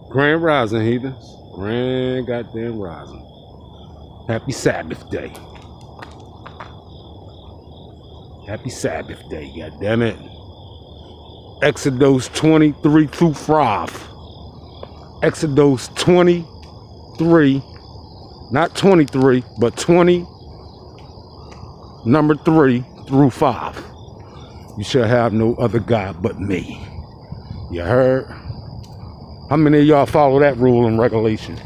Grand Rising, Heathens. Grand goddamn Rising. Happy Sabbath Day. Happy Sabbath Day, goddammit. Exodus 23 through 5. Exodus 23, not 23, but 20, number 3 through 5. You shall have no other God but me. You heard? How many of y'all follow that rule and regulation?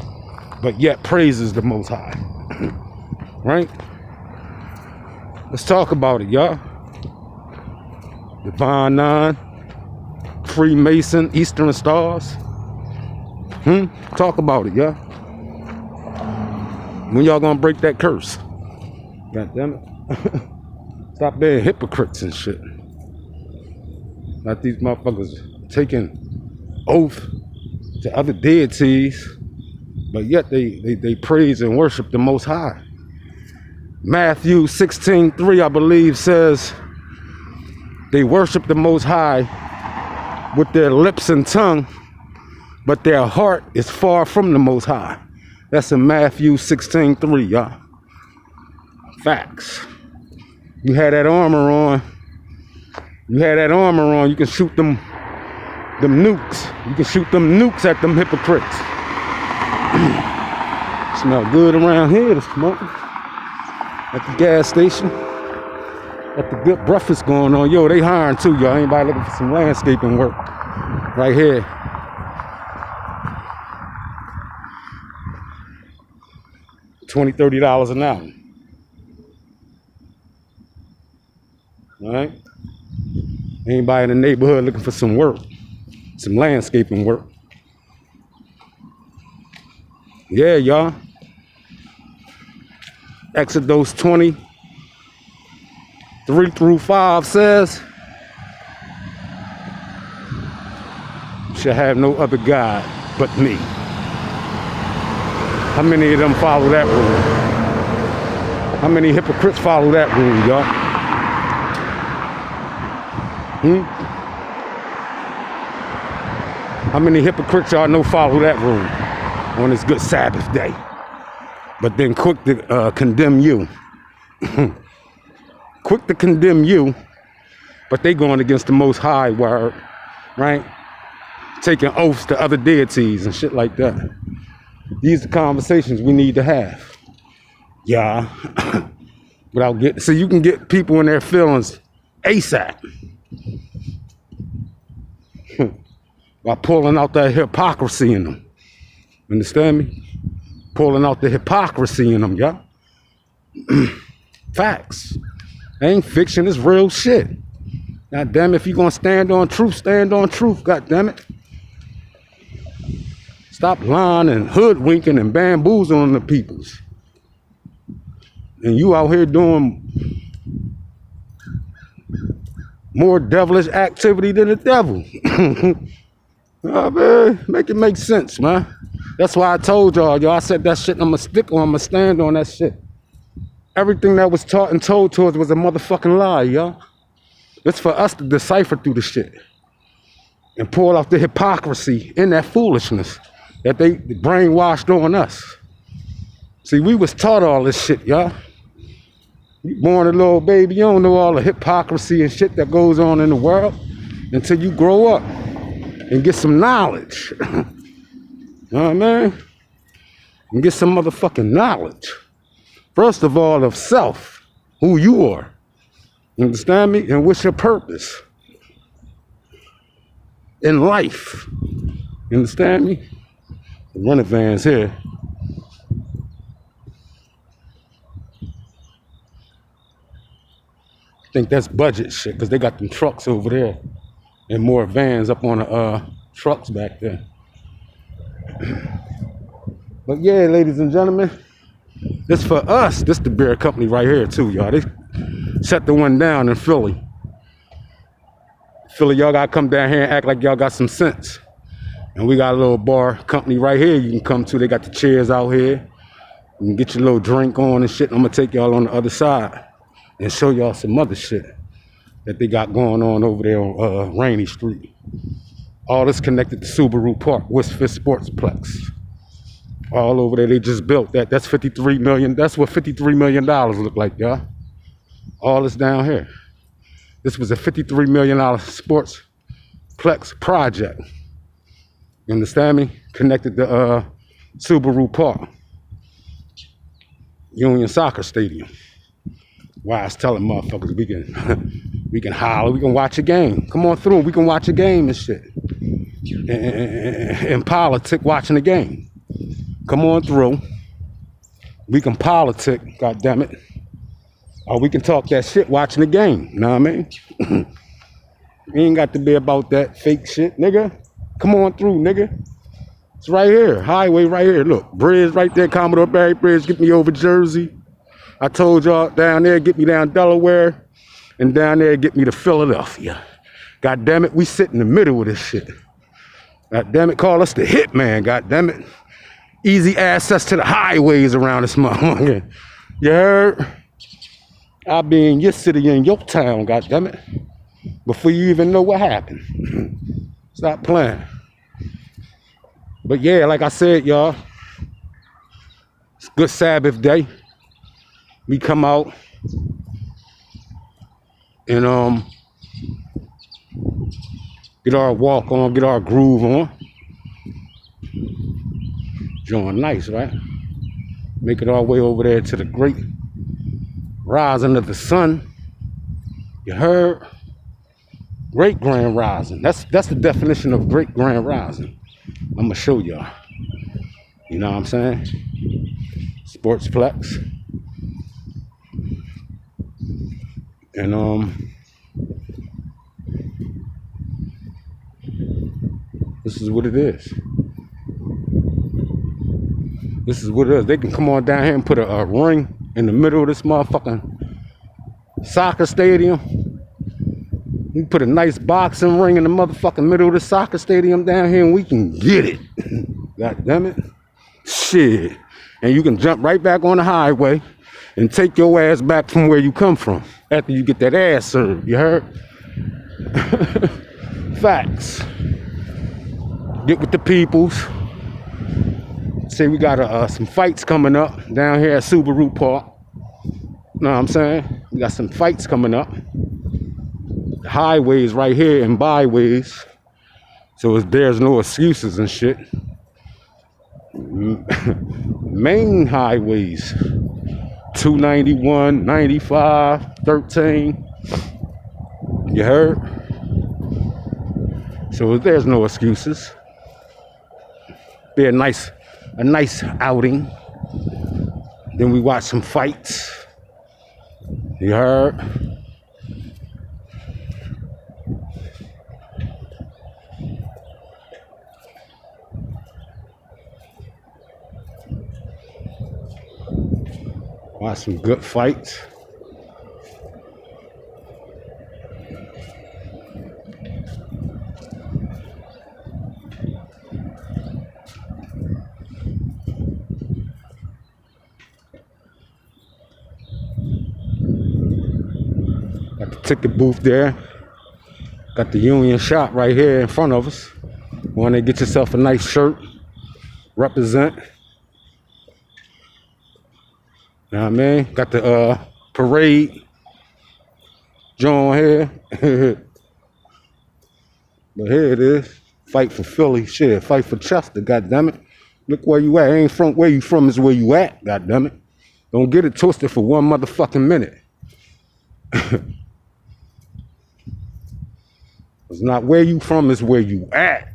But yet praises the Most High. Right? Let's talk about it, y'all. Divine Nine, Freemason, Eastern Stars. Talk about it, y'all. When y'all gonna break that curse? God damn it. Stop being hypocrites and shit. Not these motherfuckers taking oath to other deities, but yet they praise and worship the Most High. Matthew 16:3, I believe, says they worship the Most High with their lips and tongue, but their heart is far from the Most High. That's in Matthew 16:3, y'all. Facts. You had that armor on. You had that armor on, you can shoot them nukes. You can shoot them nukes at them hypocrites. Smell good around here, the smoke. At the gas station. Got the good breakfast going on. Yo, they hiring too, y'all. Anybody looking for some landscaping work? Right here. $20, $30 an hour. All right? Anybody in the neighborhood looking for some work? Some landscaping work? Yeah, y'all. Exodus 23 through 5 says, "You shall have no other God but me." How many of them follow that rule? How many hypocrites follow that rule, y'all? How many hypocrites y'all know follow that rule on this good Sabbath day? But then quick to condemn you. Quick to condemn you, but they going against the Most High word, right? Taking oaths to other deities and shit like that. These are conversations we need to have. Yeah. Without getting, so you can get people in their feelings ASAP. By pulling out that hypocrisy in them. Understand me? Pulling out the hypocrisy in them, y'all. Facts. Ain't fiction, it's real shit. God damn it, if you gonna stand on truth, stand on truth, god damn it. Stop lying and hoodwinking and bamboozling the peoples. And you out here doing more devilish activity than the devil. Oh, man, make it make sense, man. That's why I told y'all, I said that shit, I'm gonna stick on, I'm gonna stand on that shit. Everything that was taught and told to us was a motherfucking lie, y'all. It's for us to decipher through the shit and pull off the hypocrisy in that foolishness that they brainwashed on us. See, we was taught all this shit, y'all. You born a little baby, you don't know all the hypocrisy and shit that goes on in the world until you grow up and get some knowledge. You know what I mean? And get some motherfucking knowledge. First of all, of self, who you are. You understand me? And what's your purpose in life. You understand me? The running van's here. I think that's budget shit, because they got them trucks over there and more vans up on the trucks back there. But yeah, ladies and gentlemen, this for us. This the beer company right here too, y'all. They shut the one down in Philly. Philly, y'all gotta come down here and act like y'all got some sense. And we got a little bar company right here you can come to. They got the chairs out here. You can get your little drink on and shit. I'm gonna take y'all on the other side and show y'all some other shit that they got going on over there on Rainy Street. All this connected to Subaru Park, Westfist Sportsplex. All over there, they just built that. That's 53 million. That's what $53 million look like, y'all. All this down here. This was a $53 million sportsplex project. You understand me? Connected to Subaru Park, Union Soccer Stadium. Why I was telling motherfuckers we can holler, we can watch a game. Come on through, we can watch a game and shit. And politic watching the game. Come on through. We can politic, goddammit. Or we can talk that shit watching the game. You know what I mean? You ain't got to be about that fake shit, nigga. Come on through, nigga. It's right here. Highway right here. Look, bridge right there. Commodore Barry Bridge. Get me over Jersey. I told y'all down there, get me down Delaware. And down there, get me to Philadelphia. God damn it, we sit in the middle of this shit. God damn it, call us the hitman. God damn it. Easy access to the highways around this motherfucker. You heard? I'll be in your city, in your town, God damn it. Before you even know what happened. Stop playing. But yeah, like I said, y'all, it's good Sabbath day. We come out and get our walk on, get our groove on. Join nice, right? Make it our way over there to the great rising of the sun. You heard? Great grand rising. That's the definition of great grand rising. I'm gonna show y'all. You know what I'm saying? Sportsplex. And this is what it is. This is what it is. They can come on down here and put a ring in the middle of this motherfucking soccer stadium. You put a nice boxing ring in the motherfucking middle of the soccer stadium down here and we can get it. God damn it. Shit. And you can jump right back on the highway and take your ass back from where you come from after you get that ass served. You heard? Facts. Get with the peoples. Say we got some fights coming up down here at Subaru Park. Know what I'm saying? We got some fights coming up. The highways right here and byways. So there's no excuses and shit. Main highways. 291, 95, 13. You heard? So there's no excuses. Be a nice outing. Then we watch some fights. You heard? Watch some good fights. Got the ticket booth there. Got the Union shop right here in front of us. Want to get yourself a nice shirt. Represent. You know what I mean? Got the parade joint here. But here it is. Fight for Philly. Shit, fight for Chester, goddammit. Look where you at. Ain't from where you from is where you at, goddammit. Don't get it twisted for one motherfucking minute. It's not where you from, it's where you at.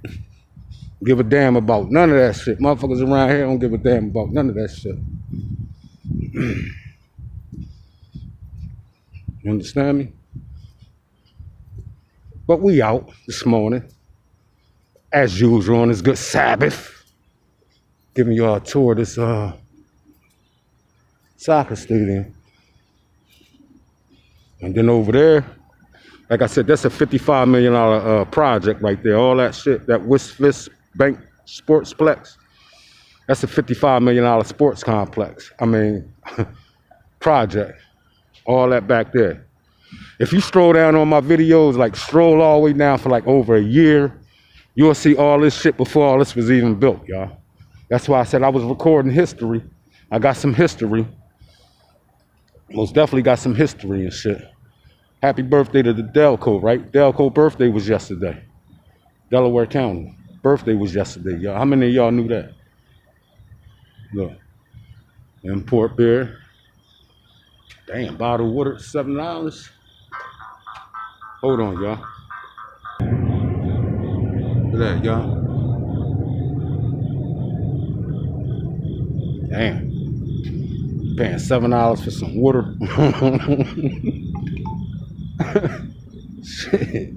Give a damn about none of that shit. Motherfuckers around here don't give a damn about none of that shit. You understand me? But we out this morning, as usual, on this good Sabbath, giving y'all a tour of this soccer stadium. And then over there, like I said, that's a $55 million project right there. All that shit, that Westfist Bank Sportsplex, that's a $55 million sports complex. I mean, project. All that back there. If you stroll down on my videos, like stroll all the way down for like over a year, You'll see all this shit before all this was even built, y'all. That's why I said I was recording history. I got some history. Most definitely got some history and shit. Happy birthday to the Delco, right? Delco birthday was yesterday. Delaware County. Birthday was yesterday, y'all. How many of y'all knew that? Look. Import beer. Damn, bottled water, $7. Hold on, y'all. Look at that, y'all. Damn. Paying $7 for some water. Shit.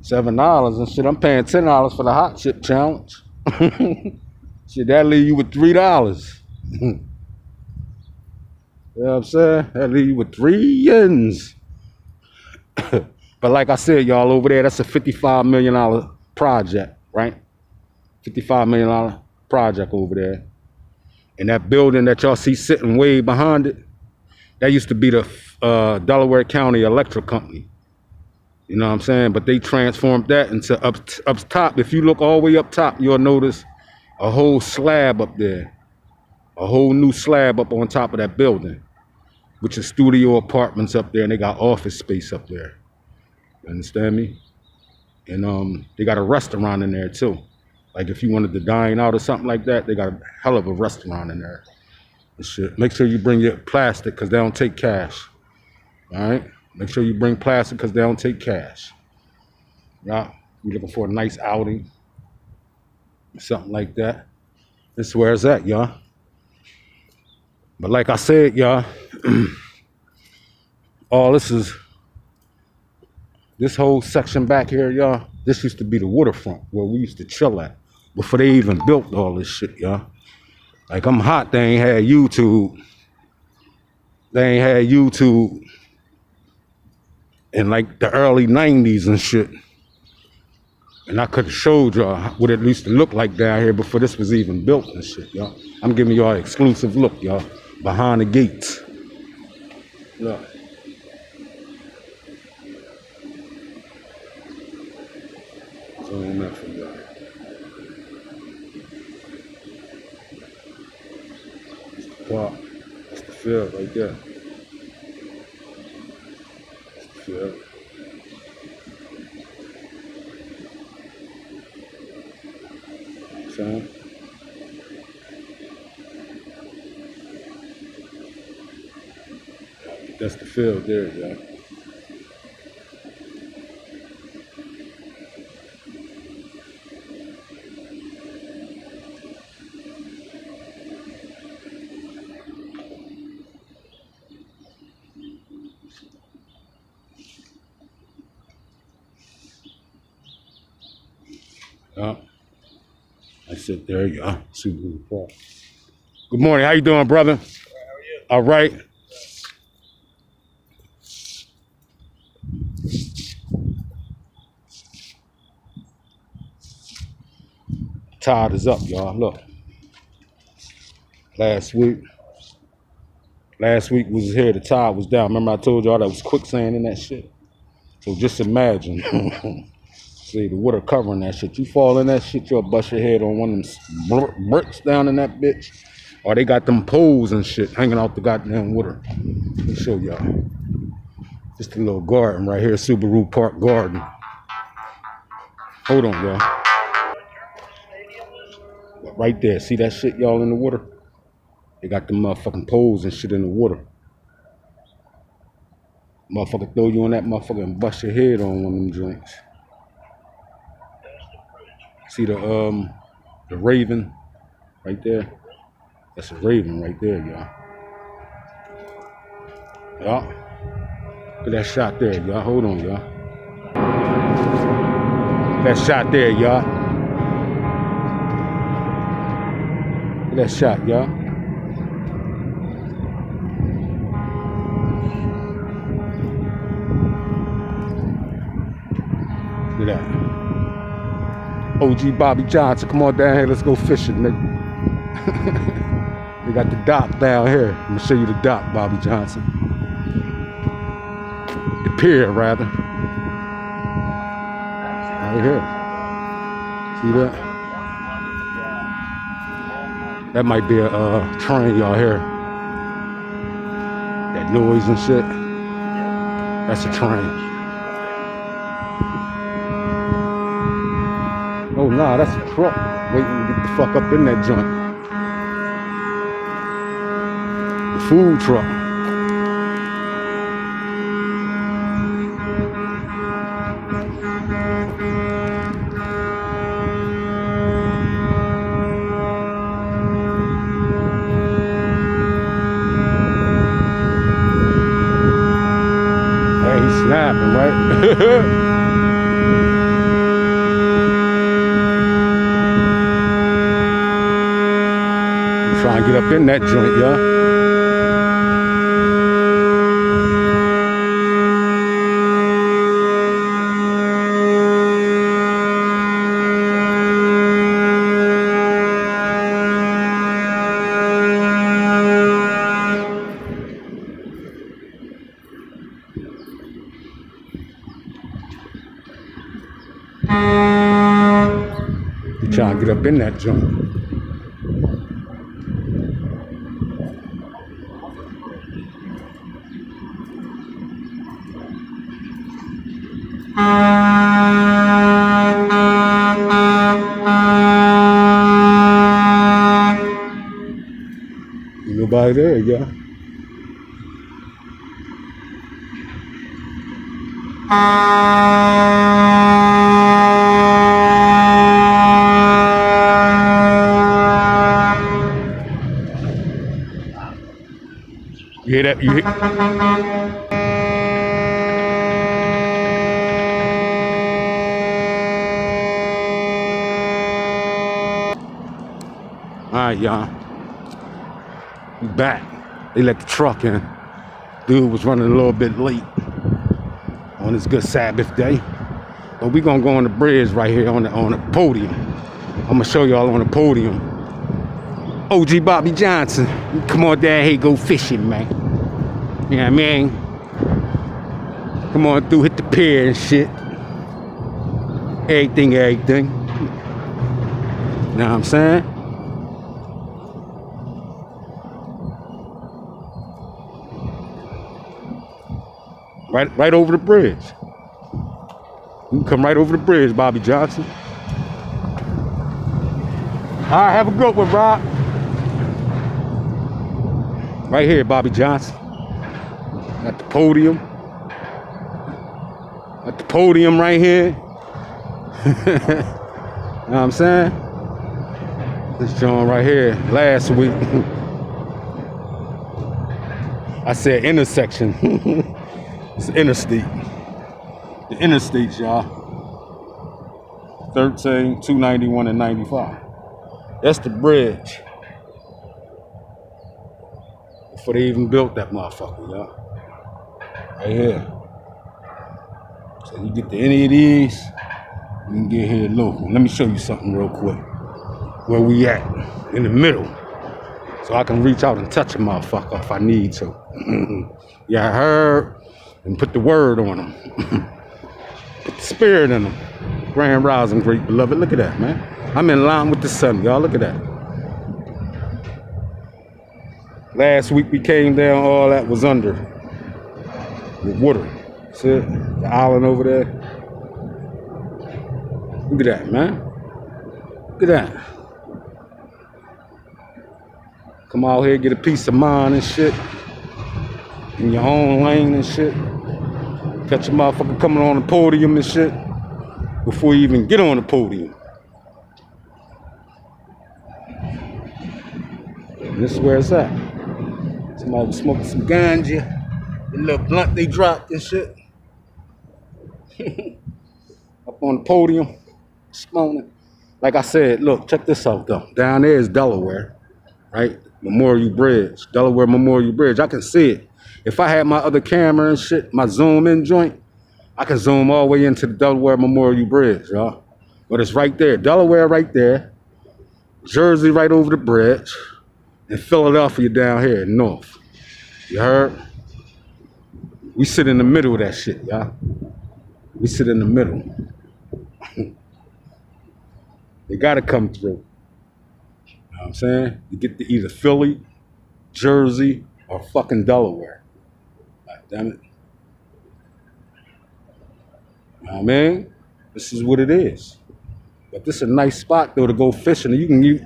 $7 and shit. I'm paying $10 for the hot chip challenge. Shit, that leave you with $3. You know what I'm saying? That leave you with 3 yens. But like I said, y'all, over there, that's a $55 million project, right? $55 million project over there. And that building that y'all see sitting way behind it, that used to be the Delaware County Electric Company. You know what I'm saying? But they transformed that into up top. If you look all the way up top, you'll notice a whole slab up there. A whole new slab up on top of that building, which is studio apartments up there, and they got office space up there. You understand me? And they got a restaurant in there too. Like if you wanted to dine out or something like that, they got a hell of a restaurant in there. And shit. Make sure you bring your plastic because they don't take cash. All right? Make sure you bring plastic because they don't take cash. Yeah, you're looking for a nice outing, something like that. This is where it's at, y'all. But like I said, y'all, this whole section back here, y'all, this used to be the waterfront where we used to chill at before they even built all this shit, y'all. Like, I'm hot, they ain't had YouTube. They ain't had YouTube in like the early 90s and shit. And I could have showed y'all what it used to look like down here before this was even built and shit, y'all. I'm giving y'all an exclusive look, y'all, behind the gates. Look. Zoom in for y'all. That's the park. That's the field right there. That's the field. See? That's the field there, y'all. I sit there, y'all. Super Park. Good morning. How you doing, brother? All right. How are you? All right. Tide is up, y'all. Look. Last week we was here, the tide was down. Remember I told y'all that was quicksand in that shit? So just imagine. See, the water covering that shit. You fall in that shit, you'll bust your head on one of them bricks down in that bitch. Or they got them poles and shit hanging out the goddamn water. Let me show y'all. Just a little garden right here, Subaru Park Garden. Hold on, y'all. Right there, see that shit, y'all, in the water? They got them motherfucking poles and shit in the water. Motherfucker throw you on that motherfucker and bust your head on one of them joints. See the Raven right there? That's a Raven right there, y'all. Y'all. Look at that shot there, y'all. Hold on, y'all. That shot there, y'all. Look at that shot, y'all. Look at that. OG Bobby Johnson, come on down here, let's go fishing, nigga. They got the dock down here. I'm gonna show you the dock, Bobby Johnson. The pier, rather. Right here. See that? That might be a train, y'all hear. That noise and shit. That's a train. Oh nah, that's a truck. Waiting to get the fuck up in that joint. The food truck. Hey, he's snapping, right? Try and get up in that joint, y'all. You trying to get up in that joint. Nobody there, yeah. You hear that? You hear? All right, y'all. We back. They let the truck in. Dude was running a little bit late on this good Sabbath day. But we gonna go on the bridge right here on the podium. I'm gonna show y'all on the podium. OG Bobby Johnson. Come on down here, go fishing, man. You know what I mean? Come on through, hit the pier and shit. Everything. You know what I'm saying? Right over the bridge. You can come right over the bridge, Bobby Johnson. All right, have a good one, Rob. Right here, Bobby Johnson. At the podium. At the podium right here. You know what I'm saying? This joint right here, last week. I said intersection. It's interstate. The interstates, y'all. 13, 291, and 95. That's the bridge. Before they even built that motherfucker, y'all. Right here. So you get to any of these, you can get here local. Let me show you something real quick. Where we at, in the middle. So I can reach out and touch a motherfucker if I need to. Yeah, I heard. And put the word on them. Put the spirit in them. Grand rising, great beloved. Look at that, man. I'm in line with the sun, y'all. Look at that. Last week we came down, all that was under. With water. See it? The island over there. Look at that, man. Look at that. Come out here, get a peace of mind and shit. In your own lane and shit. Catch a motherfucker coming on the podium and shit before you even get on the podium. And this is where it's at. Somebody was smoking some ganja. The little blunt they dropped and shit. Up on the podium, smoking. Like I said, look, check this out though. Down there is Delaware, right? Memorial Bridge, Delaware Memorial Bridge. I can see it. If I had my other camera and shit, my zoom in joint, I can zoom all the way into the Delaware Memorial Bridge, y'all. But it's right there. Delaware right there. Jersey right over the bridge. And Philadelphia down here north. You heard? We sit in the middle of that shit, y'all. We sit in the middle. They gotta come through. You know what I'm saying? You get to either Philly, Jersey, or fucking Delaware. God damn it. You know what I mean? This is what it is. But this is a nice spot though to go fishing.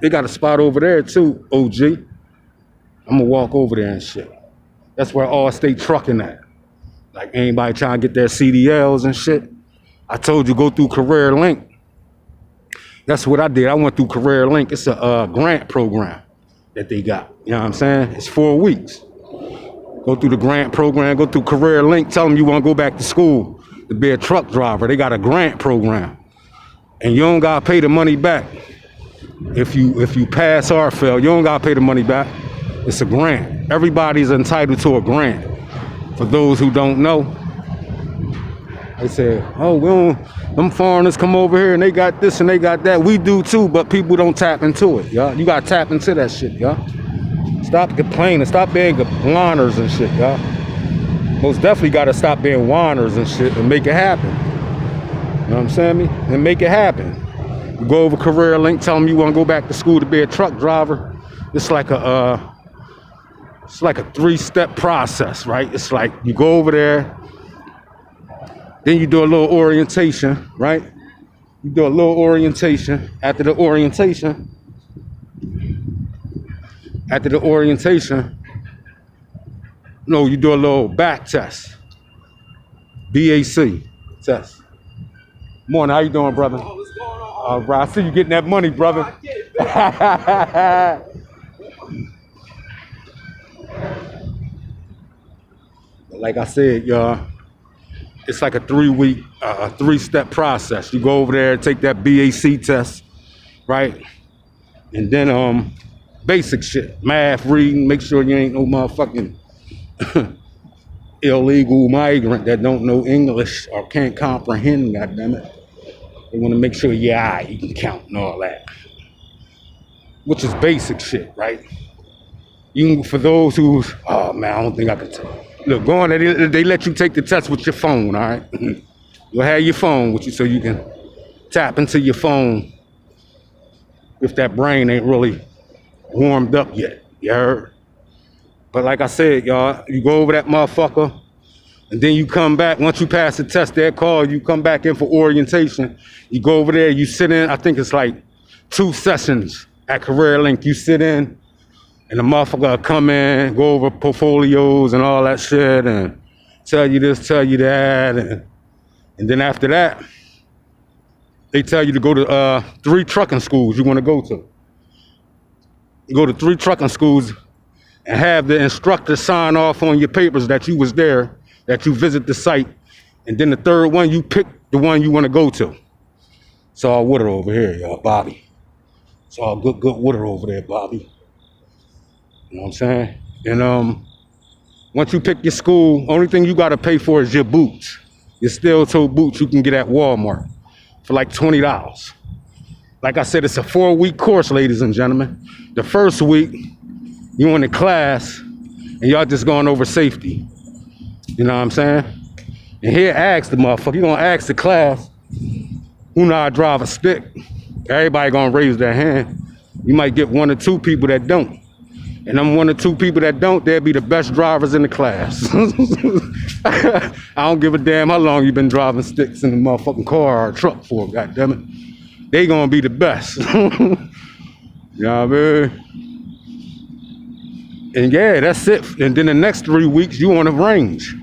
They got a spot over there too, OG. I'm gonna walk over there and shit. That's where all state trucking at. Like anybody trying to get their CDLs and shit. I told you go through Career Link. That's what I did. I went through Career Link. It's a grant program that they got. You know what I'm saying? It's 4 weeks. Go through the grant program, go through Career Link, tell them you want to go back to school to be a truck driver. They got a grant program. And you don't gotta pay the money back. If you pass or fail, you don't gotta pay the money back. It's a grant. Everybody's entitled to a grant. For those who don't know, they say, oh, them foreigners come over here and they got this and they got that. We do too, but people don't tap into it, y'all. You gotta tap into that shit, y'all. Stop complaining, stop being whiners and shit, y'all. Most definitely gotta stop being whiners and shit and make it happen. You know what I'm saying? And make it happen. You go over Career Link, tell them you want to go back to school to be a truck driver. It's like a 3-step process, right? It's like you go over there, then you do a little orientation, right? You do a little orientation. After the orientation, no, you do a little back test. BAC test. Morning, how you doing, brother? Oh, what's going on? Bro, I see you getting that money, brother. Like I said, y'all, it's like a 3-week, 3-step process. You go over there, take that BAC test, right? And then basic shit, math, reading, make sure you ain't no motherfucking illegal migrant that don't know English or can't comprehend, goddammit. They want to make sure you can count and all that. Which is basic shit, right? For those who, oh man, I don't think I could tell. Look, go on there, they let you take the test with your phone, all right? You'll have your phone with you so you can tap into your phone if that brain ain't really warmed up yet, you heard? But like I said, y'all, you go over that motherfucker, and then you come back. Once you pass the test, they'll call you, come back in for orientation. You go over there, you sit in, I think it's like 2 sessions at Career Link. You sit in, and the motherfucker will come in, go over portfolios and all that shit, and tell you this, tell you that, and then after that, they tell you to go to 3 trucking schools you want to go to. You go to 3 trucking schools and have the instructor sign off on your papers that you was there, that you visit the site, and then the 3rd one, you pick the one you want to go to. It's all water over here, y'all, Bobby. It's all good water over there, Bobby. You know what I'm saying? And once you pick your school, only thing you got to pay for is your boots. Your steel-toe boots you can get at Walmart for like $20. Like I said, it's a 4-week course, ladies and gentlemen. The first week, you in the class, and y'all just going over safety. You know what I'm saying? And here, ask the motherfucker. You gonna ask the class, who know how to drive a stick? Everybody gonna raise their hand. You might get 1 or 2 people that don't. And them 1 or 2 people that don't, they'll be the best drivers in the class. I don't give a damn how long you been driving sticks in a motherfucking car or truck for, goddammit. They gonna be the best. You know what I mean? And yeah, that's it. And then the next 3 weeks, you on the range.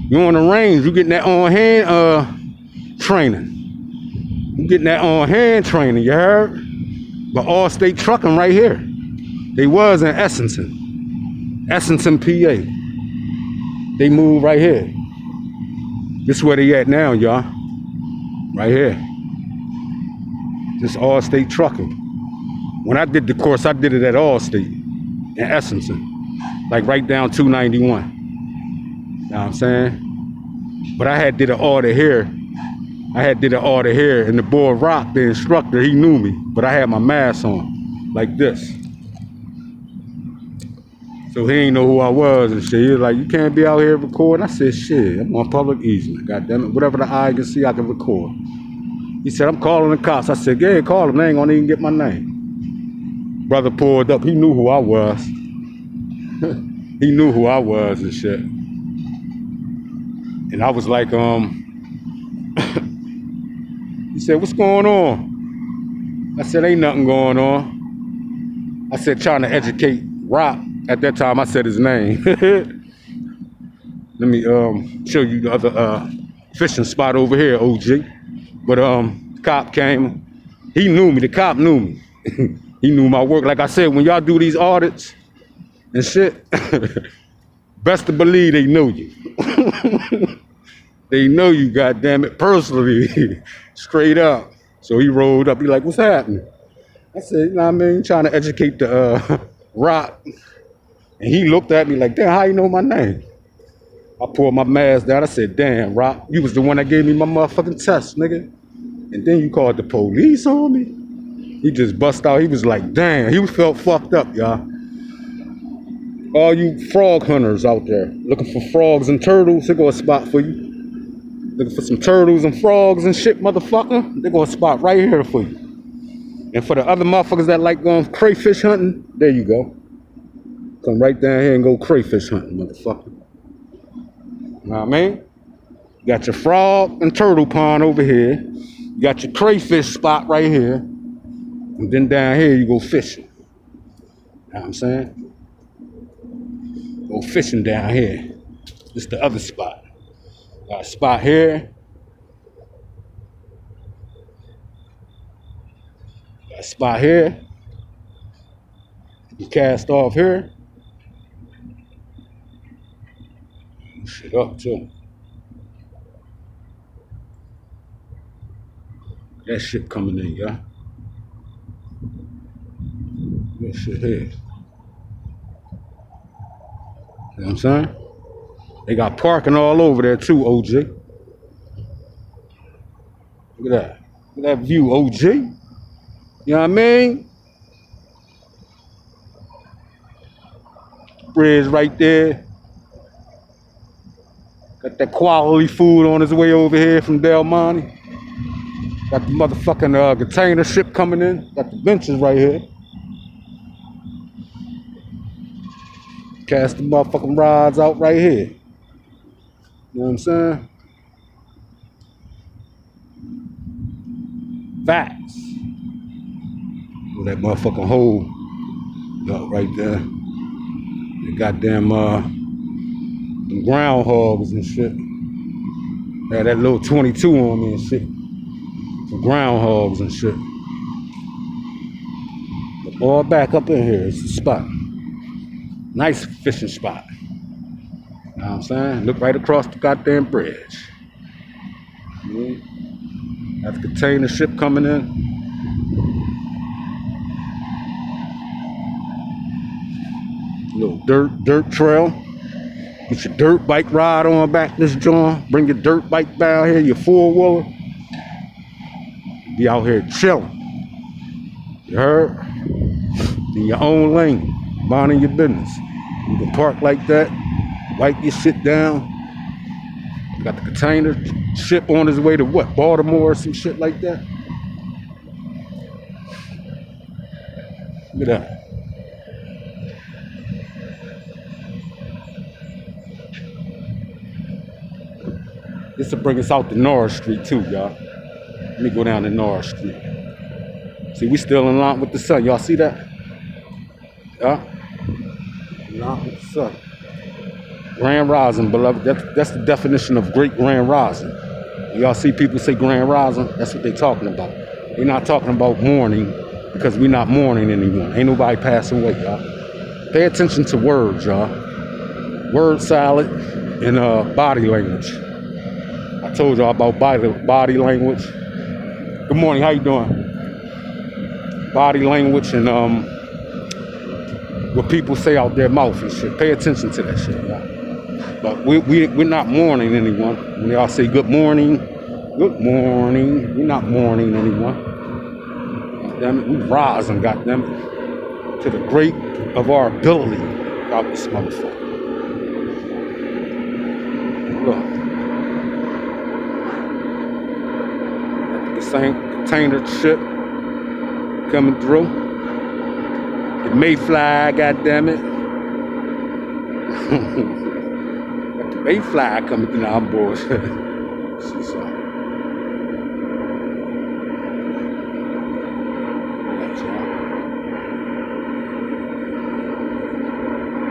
You on the range, you getting that on-hand training. You getting that on-hand training, you heard? But all state trucking right here. They was in Essington, PA. They moved right here. This is where they at now, y'all. Right here. This all state trucking. When I did the course, I did it at Allstate in Essington, like right down 291. You know what I'm saying? But I had did an order here. And the boy Rock, the instructor, he knew me, but I had my mask on, like this. So he ain't know who I was and shit. He was like, you can't be out here recording. I said, shit, I'm on public easement, goddammit. Whatever the eye can see, I can record. You He said, I'm calling the cops. I said, yeah, call them. They ain't gonna even get my name. Brother pulled up. He knew who I was. He knew who I was and shit. And I was like, he said, what's going on? I said, ain't nothing going on. I said, trying to educate Rock. At that time, I said his name. Let me show you the other fishing spot over here, OG. But cop came. He knew me. The cop knew me. He knew my work. Like I said, when y'all do these audits and shit, best to believe they know you. They know you, goddammit, personally, straight up. So he rolled up. He like, what's happening? I said, you know what I mean? Trying to educate the Rock. And he looked at me like, damn, how you know my name? I pulled my mask down. I said, damn, Rock, you was the one that gave me my motherfucking test, nigga. And then you called the police on me? He just bust out. He was like, damn. He felt fucked up, y'all. All you frog hunters out there looking for frogs and turtles, they got a spot for you. Looking for some turtles and frogs and shit, motherfucker, they got a spot right here for you. And for the other motherfuckers that like going crayfish hunting, there you go. Come right down here and go crayfish hunting, motherfucker. You know what I mean? You got your frog and turtle pond over here. You got your crayfish spot right here. And then down here you go fishing. You know what I'm saying? Go fishing down here. This is the other spot. Got a spot here. Got a spot here. You cast off here. Shit up too. That shit coming in, yeah. That shit here. You know what I'm saying? They got parking all over there too, OG. Look at that. Look at that view, OG. You know what I mean? Bridge right there. Got that quality food on his way over here from Del Monte. Got the motherfucking container ship coming in. Got the benches right here. Cast the motherfucking rods out right here. You know what I'm saying? Facts. Well, that motherfucking hole up right there. The goddamn them groundhogs and shit. Had that little 22 on me and shit. Some groundhogs and shit. But all back up in here. It's the spot. Nice fishing spot. You know what I'm saying? Look right across the goddamn bridge. Got the container ship coming in. Little dirt trail. Get your dirt bike ride on back this joint. Bring your dirt bike down here, your four-wheeler. Be out here chilling. You heard? In your own lane. Minding your business. You can park like that. Wipe your shit down. Got the container ship on his way to what? Baltimore or some shit like that. Look at that. This will bring us out to Norris Street too, y'all. Let me go down to Norris Street. See, we still in line with the sun. Y'all see that? Yeah? In line with the sun. Grand Rising, beloved. That's the definition of great grand rising. Y'all see people say grand rising, that's what they talking about. They're not talking about mourning because we're not mourning anymore. Ain't nobody passing away, y'all. Pay attention to words, y'all. Word salad and body language. I told y'all about body language. Good morning, how you doing? Body language and what people say out their mouth and shit. Pay attention to that shit, y'all. But we're not mourning anyone. When y'all say good morning, we're not mourning anyone. Damn it, we rising, goddamn it, to the great of our ability out this motherfucker. Look. same container ship coming through. The Mayfly, goddammit. Got the Mayfly coming through. Now I'm bored. See something.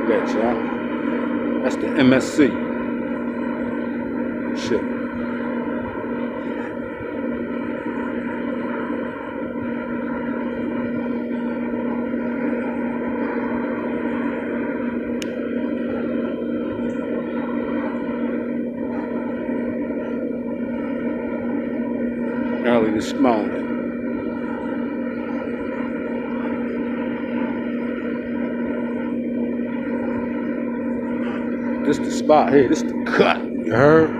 That's y'all. That's the MSC. Shit. Early this morning. This the spot here. This the cut. You heard?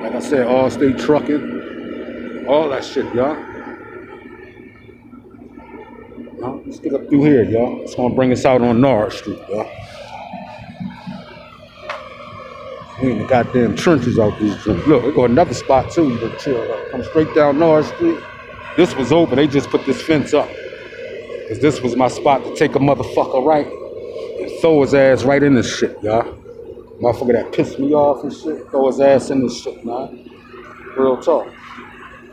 Like I said, all state trucking. All that shit, y'all. Let's get up through here, y'all. It's gonna bring us out on North Street, y'all. We in the goddamn trenches out these joints. Look, we got another spot too. You can chill out. Come straight down North Street. This was open. They just put this fence up. Cause this was my spot to take a motherfucker right and throw his ass right in this shit, y'all. Motherfucker that pissed me off and shit, throw his ass in this shit, man. Real talk.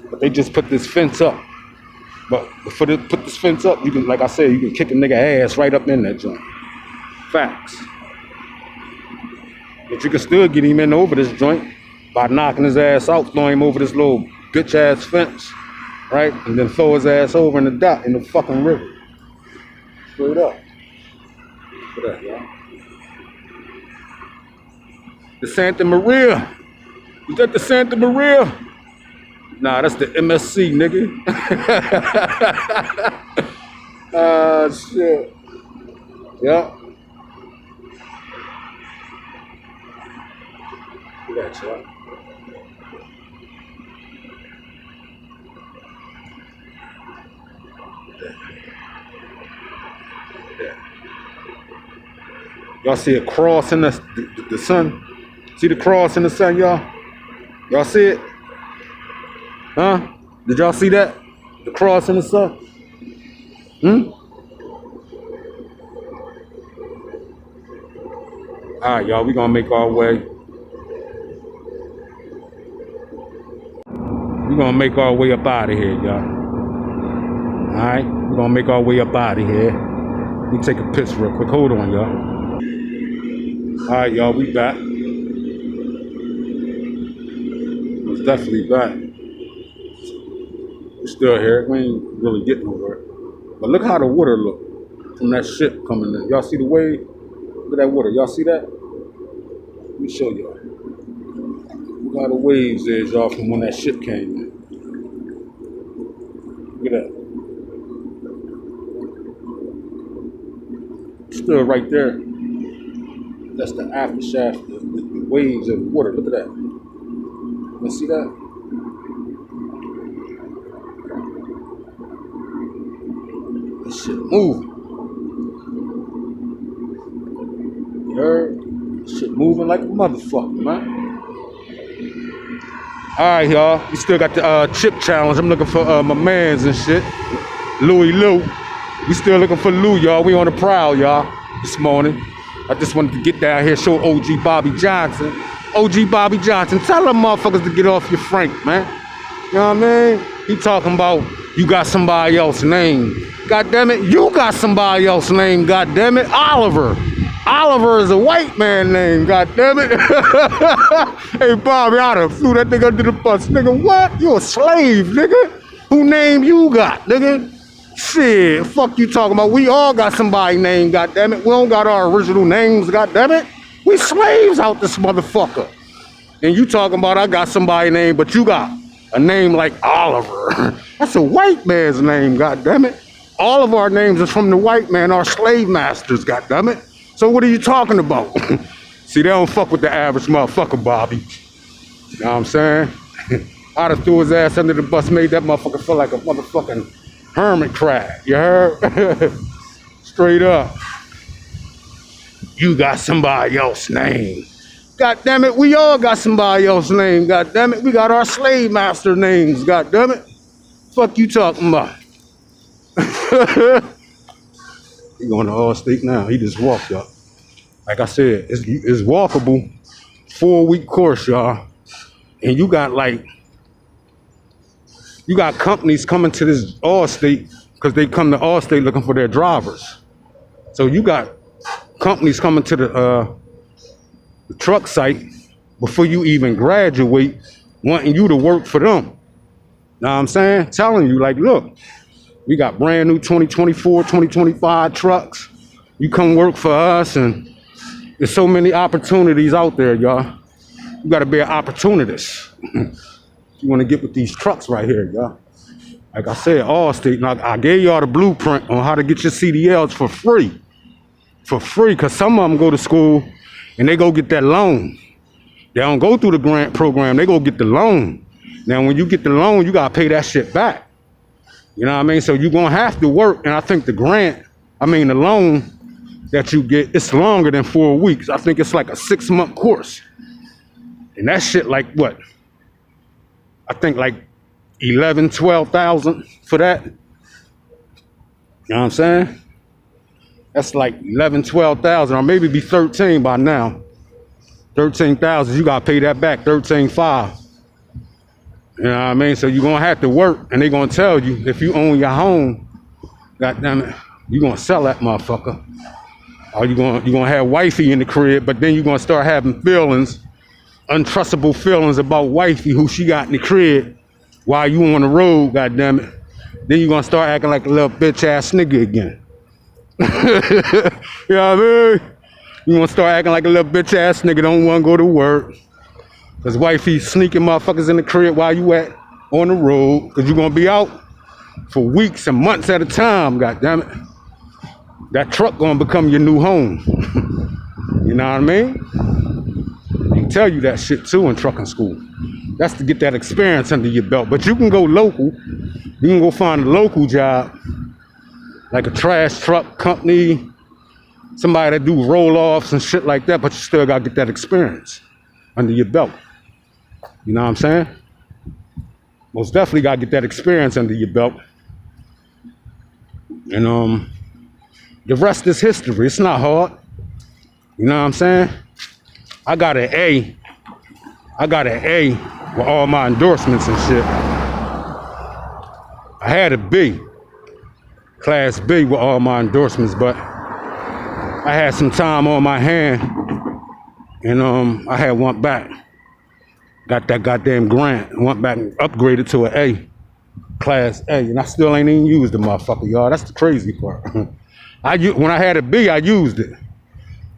But they just put this fence up. But before they put this fence up, you can, like I said, you can kick a nigga ass right up in that joint. Facts. But you can still get him in over this joint by knocking his ass out, throwing him over this little bitch ass fence, right? And then throw his ass over in the dock in the fucking river. Straight up. Look at that, y'all. The Santa Maria. Is that the Santa Maria? Nah, that's the MSC, nigga. Ah, shit. Yeah. Look at that, y'all. Y'all see a cross in the sun? See the cross in the sun, y'all? Y'all see it? Huh? Did y'all see that? The cross in the sun? Alright, y'all, we gonna make our way. We gonna make our way up out of here, y'all. Alright? We gonna make our way up out of here. Let me take a piss real quick. Hold on, y'all. Alright, y'all, we back. It's definitely back. We're still here. We ain't really getting nowhere. But look how the water look from that ship coming in. Y'all see the wave? Look at that water. Y'all see that? Let me show y'all. Look how the waves is, y'all, from when that ship came in. Look at that. Still right there. That's the aftershaft, the waves of the water. Look at that. You see that? This shit moving. You heard? This shit moving like a motherfucker, man. Alright, y'all. We still got the chip challenge. I'm looking for my mans and shit. Louie Lou. We still looking for Lou, y'all. We on the prowl, y'all, this morning. I just wanted to get down here, show OG Bobby Johnson. OG Bobby Johnson, tell them motherfuckers to get off your Frank, man. You know what I mean? He talking about you got somebody else's name. God damn it, you got somebody else's name, god damn it. Oliver. Oliver is a white man name, god damn it. Hey Bobby, I done flew that nigga under the bus. Nigga, what? You a slave, nigga? Who name you got, nigga? Shit, fuck you talking about? We all got somebody named, goddammit. We don't got our original names, goddammit. We slaves out this motherfucker. And you talking about I got somebody named, but you got a name like Oliver. That's a white man's name, goddammit. All of our names is from the white man, our slave masters, goddammit. So what are you talking about? See, they don't fuck with the average motherfucker, Bobby. You know what I'm saying? I'd have threw his ass under the bus, made that motherfucker feel like a motherfucking hermit crab, you heard? Straight up. You got somebody else's name. God damn it, we all got somebody else's name, god damn it. We got our slave master names, god damn it. Fuck you talking about? He going to Allstate now. He just walked up. Like I said, it's walkable. 4-week course, y'all. And you got companies coming to this Allstate because they come to Allstate looking for their drivers. So you got companies coming to the truck site before you even graduate, wanting you to work for them. Know what I'm saying? Telling you, like, look, we got brand new 2024, 2025 trucks. You come work for us, and there's so many opportunities out there, y'all. You gotta be an opportunist. You wanna get with these trucks right here, y'all. Like I said, Allstate, I gave y'all the blueprint on how to get your CDLs for free. For free, because some of them go to school and they go get that loan. They don't go through the grant program, they go get the loan. Now, when you get the loan, you gotta pay that shit back. You know what I mean? So you're gonna have to work, and I think the loan that you get, it's longer than 4 weeks. I think it's like a 6-month course. And that shit like what? I think like 11, 12,000 for that. You know what I'm saying? That's like 11, 12,000, or maybe be 13 by now. 13,000, you gotta pay that back, 13,500. You know what I mean? So you're gonna have to work, and they're gonna tell you if you own your home, goddamn it, you're gonna sell that motherfucker. Or you're gonna have wifey in the crib, but then you're gonna start having feelings, untrustable feelings about wifey who she got in the crib while you on the road, goddamn it. Then you're gonna start acting like a little bitch ass nigga again. You know what I mean? You gonna start acting like a little bitch ass nigga, don't wanna go to work. Cause wifey sneaking motherfuckers in the crib while you on the road, cause you're gonna be out for weeks and months at a time, goddamn it. That truck gonna become your new home. You know what I mean? They tell you that shit too in trucking school. That's to get that experience under your belt. But you can go local. You can go find a local job, like a trash truck company, somebody that do roll-offs and shit like that, but you still gotta get that experience under your belt. You know what I'm saying? Most definitely gotta get that experience under your belt. And the rest is history. It's not hard. You know what I'm saying? I got an A. I got an A with all my endorsements and shit. I had a B, class B with all my endorsements, but I had some time on my hand, and I had went back, got that goddamn grant, went back and upgraded to an A, class A, and I still ain't even used the motherfucker, y'all. That's the crazy part. When I had a B, I used it.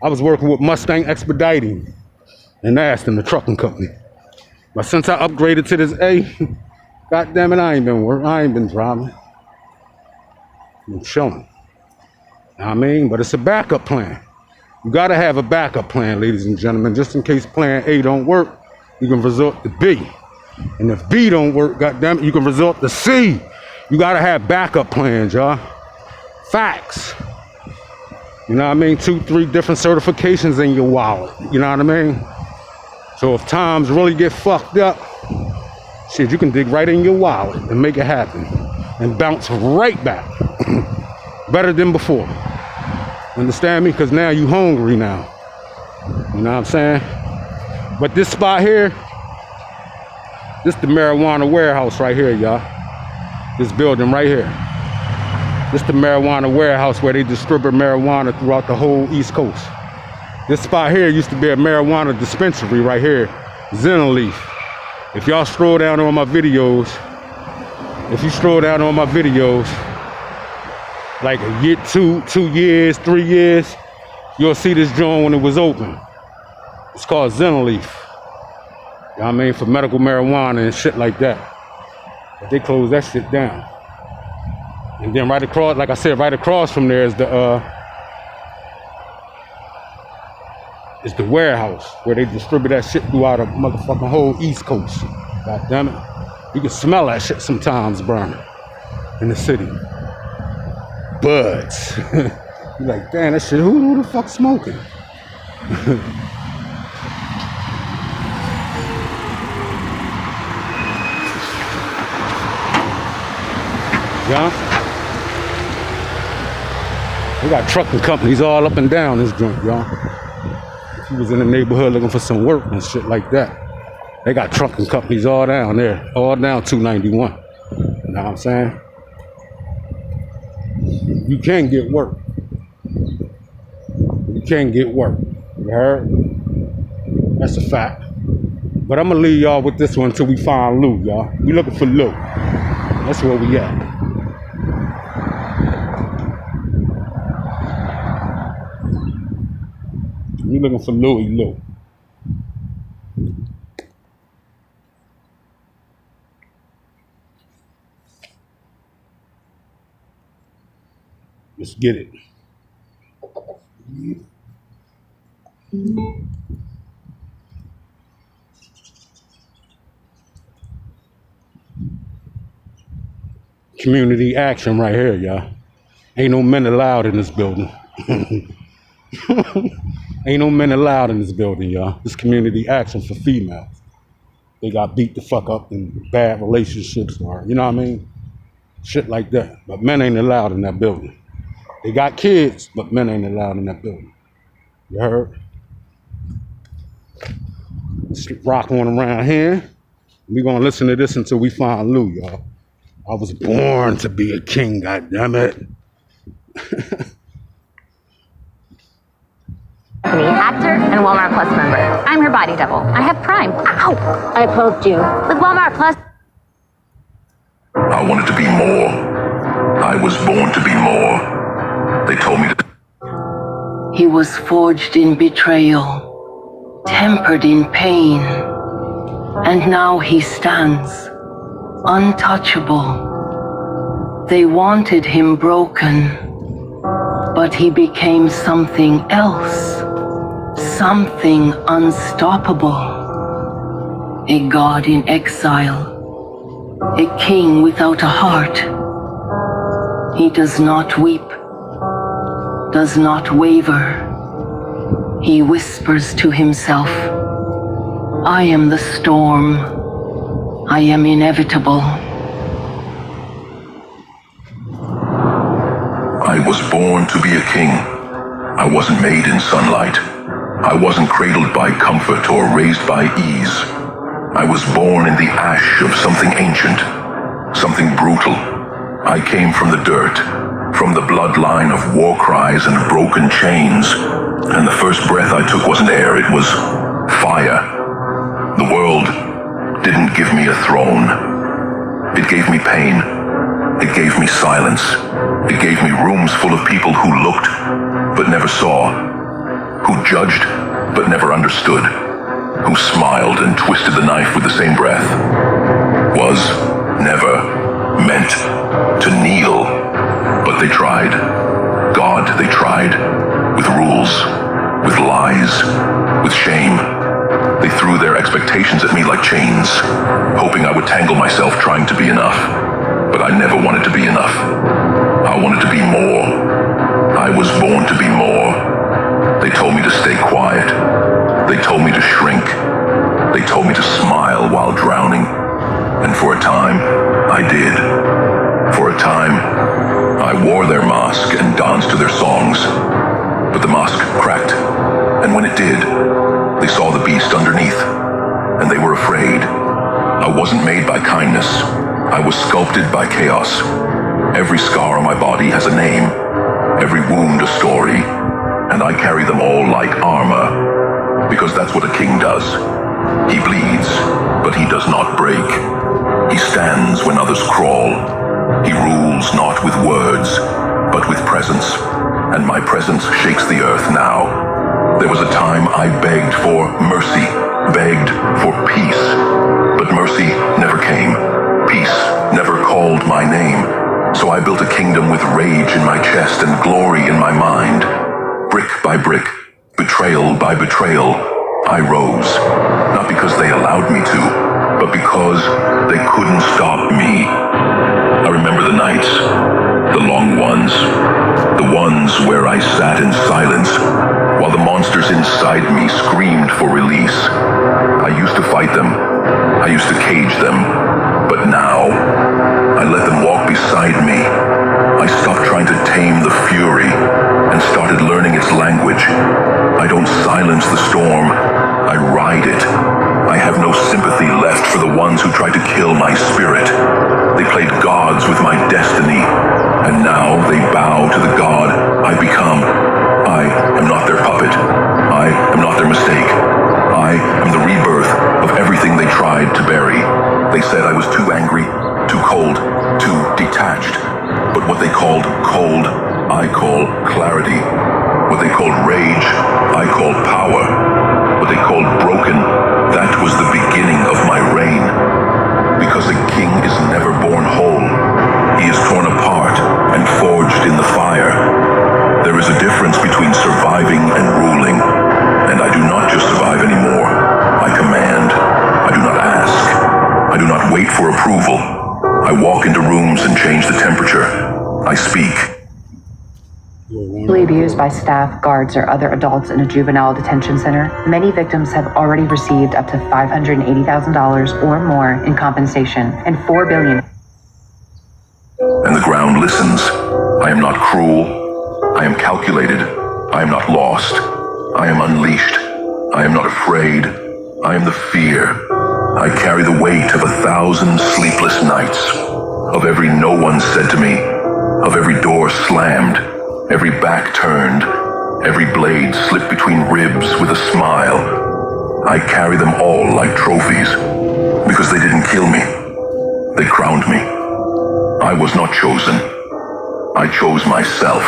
I was working with Mustang Expediting in Aston, the trucking company. But since I upgraded to this A, goddamn it, I ain't been working. I ain't been driving. I'm chilling. I mean, but it's a backup plan. You gotta have a backup plan, ladies and gentlemen, just in case plan A don't work, you can resort to B. And if B don't work, goddamn it, you can resort to C. You gotta have backup plans, y'all. Facts. You know what I mean? 2, 3 different certifications in your wallet. You know what I mean? So if times really get fucked up, shit, you can dig right in your wallet and make it happen and bounce right back. Better than before. Understand me? Because now you hungry now. You know what I'm saying? But this spot here, this the marijuana warehouse right here, y'all. This building right here. This the marijuana warehouse where they distribute marijuana throughout the whole East Coast. This spot here used to be a marijuana dispensary right here, Zenleaf. If y'all scroll down on my videos, like a year, 2 years, 3 years, you'll see this joint when it was open. It's called Zenleaf. You know what I mean? For medical marijuana and shit like that. But they closed that shit down. And then right across, like I said, right across from there is the warehouse where they distribute that shit throughout the motherfucking whole East Coast. God damn it. You can smell that shit sometimes burning in the city. Buds. You're like, damn, that shit, who the fuck smoking? Yeah. We got trucking companies all up and down this joint, y'all. If you was in the neighborhood looking for some work and shit like that, they got trucking companies all down there, all down 291. You know what I'm saying? You can get work. You can get work. You heard? That's a fact. But I'm gonna leave y'all with this one until we find Lou, y'all. We looking for Lou. That's where we at. We looking for Louie Lou. Let's get it. Community action right here, y'all. Ain't no men allowed in this building. Ain't no men allowed in this building, y'all. This community action for females. They got beat the fuck up in bad relationships or, you know what I mean? Shit like that. But men ain't allowed in that building. They got kids, but men ain't allowed in that building. You heard? Let's rock on around here. We gonna listen to this until we find Lou, y'all. I was born to be a king, goddammit. Actor and Walmart Plus member. I'm her body double. I have Prime. Ow! I poked you. With Walmart Plus. I wanted to be more. I was born to be more. They told me to. He was forged in betrayal, tempered in pain, and now he stands untouchable. They wanted him broken, but he became something else, something unstoppable. A god in exile, a king without a heart. He does not weep, does not waver. He whispers to himself, I am the storm. I am inevitable. I was born to be a king. I wasn't made in sunlight. I wasn't cradled by comfort or raised by ease. I was born in the ash of something ancient, something brutal. I came from the dirt, from the bloodline of war cries and broken chains. And the first breath I took wasn't air, it was fire. The world didn't give me a throne. It gave me pain. It gave me silence. It gave me rooms full of people who looked but never saw, who judged but never understood, who smiled and twisted the knife with the same breath. Was never meant to kneel, but they tried. God, they tried. With rules, with lies, with shame. They threw their expectations at me like chains, hoping I would tangle myself trying to be enough. But I never wanted to be enough. I wanted to be more. I was born to be more. They told me to stay quiet. They told me to shrink. They told me to smile while drowning. And for a time, I did. For a time, I wore their mask and danced to their songs. But the mask cracked. And when it did, they saw the beast underneath, and they were afraid. I wasn't made by kindness. I was sculpted by chaos. Every scar on my body has a name, every wound a story, and I carry them all like armor, because that's what a king does. He bleeds, but he does not break. He stands when others crawl. He rules not with words, but with presence, and my presence shakes the earth now. There was a time I begged for mercy, begged for peace, but mercy never came. Peace never called my name. So I built a kingdom with rage in my chest and glory in my mind. Brick by brick, betrayal by betrayal, I rose. Not because they allowed me to, but because they couldn't stop me. I remember the nights, the long ones, the ones where I sat in silence while the monsters inside me screamed for release. I used to fight them. I used to cage them. But now, I let them walk beside me. I stopped trying to tame the fury and started learning its language. I don't silence the storm, I ride it. I have no sympathy left for the ones who tried to kill my spirit. They played gods with my destiny, and now they bow to the god I become. I am not their puppet. I am not their mistake. I am the rebirth of everything they tried to bury. They said I was too angry, too cold, too detached. But what they called cold, I call clarity. What they called rage, I call power. What they called broken, that was the beginning of my reign. Because a king is never born whole. He is torn apart and forged in the fire. There is a difference between surviving and ruling. And I do not just survive anymore. I command. I do not ask. I do not wait for approval. I walk into rooms and change the temperature. I speak. Abused by staff, guards, or other adults in a juvenile detention center, many victims have already received up to $580,000 or more in compensation and $4 billion. And the ground listens. I am not cruel. I am calculated. I am not lost. I am unleashed. I am not afraid. I am the fear. I carry the weight of 1,000 sleepless nights, of every no one said to me, of every door slammed, every back turned, every blade slipped between ribs with a smile. I carry them all like trophies, because they didn't kill me. They crowned me. I was not chosen. I chose myself.